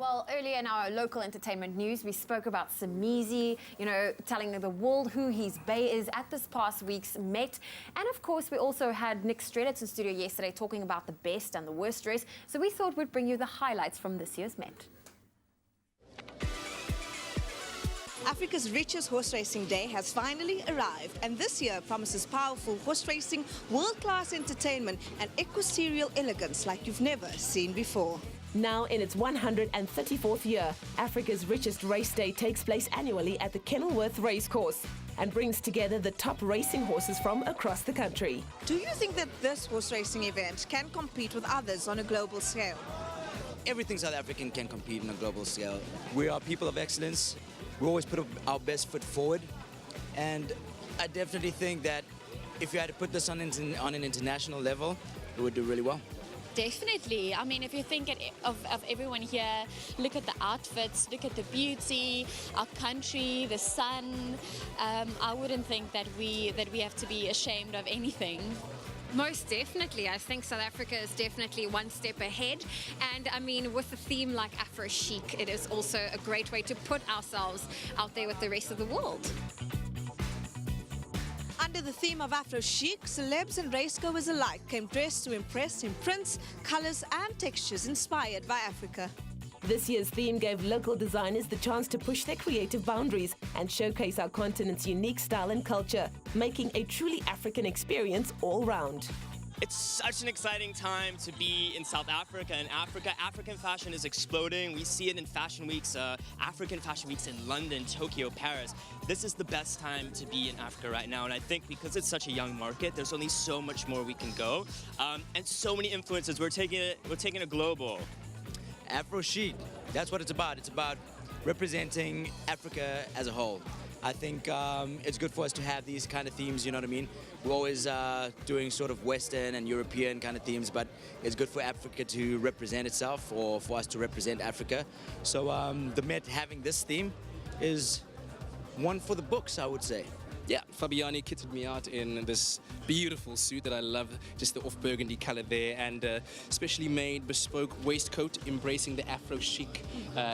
Well, earlier in our local entertainment news, we spoke about Samizi, telling the world who his bae is at this past week's Met. And of course, we also had Nick Strelitz in studio yesterday talking about the best and the worst dress. So we thought we'd bring you the highlights from this year's Met. Africa's richest horse racing day has finally arrived, and this year promises powerful horse racing, world-class entertainment and equestrial elegance like you've never seen before. Now in its 134th year, Africa's richest race day takes place annually at the Kenilworth Racecourse and brings together the top racing horses from across the country. Do you think that this horse racing event can compete with others on a global scale? Everything South African can compete on a global scale. We are people of excellence. We always put our best foot forward. And I definitely think that if you had to put this on an international level, it would do really well. Definitely. I mean, if you think of everyone here, look at the outfits, look at the beauty, our country, the sun. I wouldn't think that we have to be ashamed of anything. Most definitely. I think South Africa is definitely one step ahead. And I mean, with a theme like Afro Chic, it is also a great way to put ourselves out there with the rest of the world. Under the theme of Afro Chic, celebs and racegoers alike came dressed to impress in prints, colours and textures inspired by Africa. This year's theme gave local designers the chance to push their creative boundaries and showcase our continent's unique style and culture, making a truly African experience all round. It's such an exciting time to be in South Africa and Africa. African fashion is exploding. We see it in fashion weeks, African fashion weeks in London, Tokyo, Paris. This is the best time to be in Africa right now. And I think because it's such a young market, there's only so much more we can go. And so many influences. We're taking it global. Afro Chic, that's what it's about. It's about representing Africa as a whole. I think it's good for us to have these kind of themes, you know what I mean? We're always doing sort of Western and European kind of themes, but it's good for Africa to represent itself, or for us to represent Africa. So the Met having this theme is one for the books, I would say. Yeah, Fabiani kitted me out in this beautiful suit that I love, just the off-burgundy color there, and specially made bespoke waistcoat embracing the Afro Chic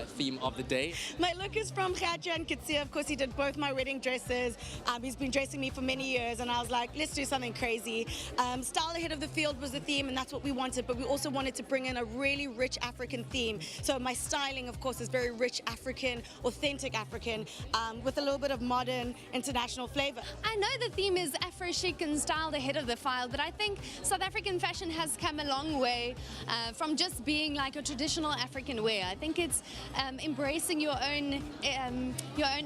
theme of the day. My look is from Khaja and Kitsia. Of course, he did both my wedding dresses. He's been dressing me for many years, and I was like, let's do something crazy. Style ahead of the field was the theme, and that's what we wanted, but we also wanted to bring in a really rich African theme. So my styling, of course, is very rich African, authentic African, with a little bit of modern, international flavor. I know the theme is Afro Chic and styled ahead of the file, but I think South African fashion has come a long way from just being like a traditional African wear. I think it's embracing your own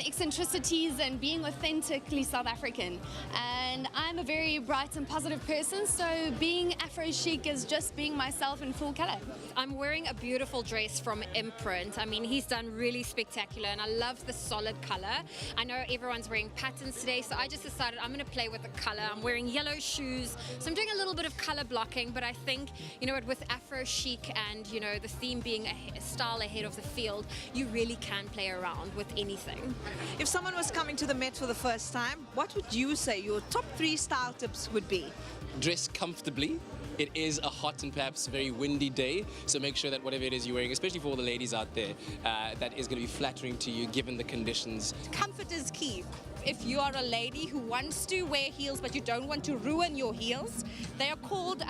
eccentricities and being authentically South African. And I'm a very bright and positive person, so being Afro Chic is just being myself in full color. I'm wearing a beautiful dress from Imprint. I mean, he's done really spectacular, and I love the solid color. I know everyone's wearing patterns today, so I just decided I'm going to play with the color. I'm wearing yellow shoes, so I'm doing a little bit of color blocking, but I think, with Afro Chic and, the theme being a style ahead of the field, you really can play around with anything. If someone was coming to the Met for the first time, what would you say your top 3 style tips would be? Dress comfortably. It is a hot and perhaps very windy day, so make sure that whatever it is you're wearing, especially for all the ladies out there, that is going to be flattering to you given the conditions. Comfort is key. If you are a lady who wants to wear heels but you don't want to ruin your heels, they are called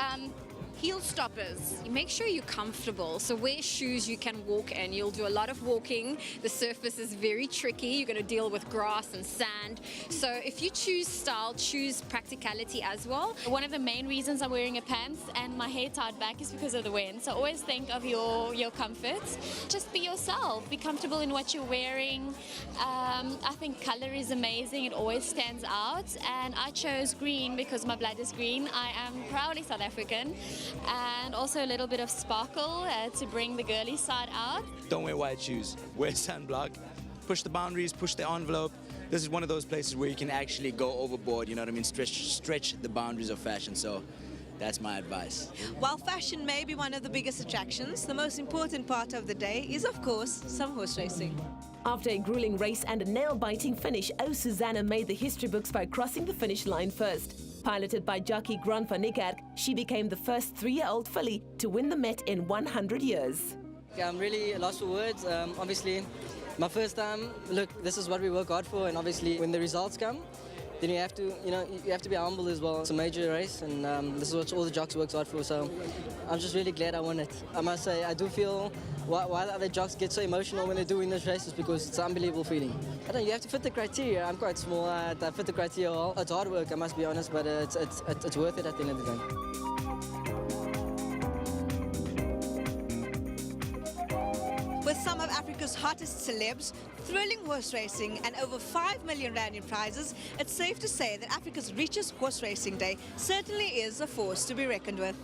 heel stoppers. Make sure you're comfortable. So wear shoes you can walk in. You'll do a lot of walking. The surface is very tricky. You're going to deal with grass and sand. So if you choose style, choose practicality as well. One of the main reasons I'm wearing a pants and my hair tied back is because of the wind. So always think of your comfort. Just be yourself. Be comfortable in what you're wearing. I think color is amazing. It always stands out. And I chose green because my blood is green. I am proudly South African. And also a little bit of sparkle to bring the girly side out. Don't wear white shoes. Wear sunblock. Push the boundaries, push the envelope. This is one of those places where you can actually go overboard, you know what I mean? Stretch the boundaries of fashion. So that's my advice. While fashion may be one of the biggest attractions, the most important part of the day is, of course, some horse racing. After a grueling race and a nail-biting finish, Susanna made the history books by crossing the finish line first. Piloted by jockey Grant van Niekerk, she became the first 3-year-old filly to win the Met in 100 years. I'm really lost for words. Obviously, my first time. Look, this is what we work hard for, and obviously, when the results come, then you have to, you have to be humble as well. It's a major race, and this is what all the jocks work hard for. So, I'm just really glad I won it. I must say, I do feel why the other jocks get so emotional when they do win this race is because it's an unbelievable feeling. I don't know, you have to fit the criteria. I'm quite small. I fit the criteria well. It's hard work, I must be honest, but it's worth it at the end of the day. With some of Africa's hottest celebs, thrilling horse racing and over 5 million rand in prizes, it's safe to say that Africa's richest horse racing day certainly is a force to be reckoned with.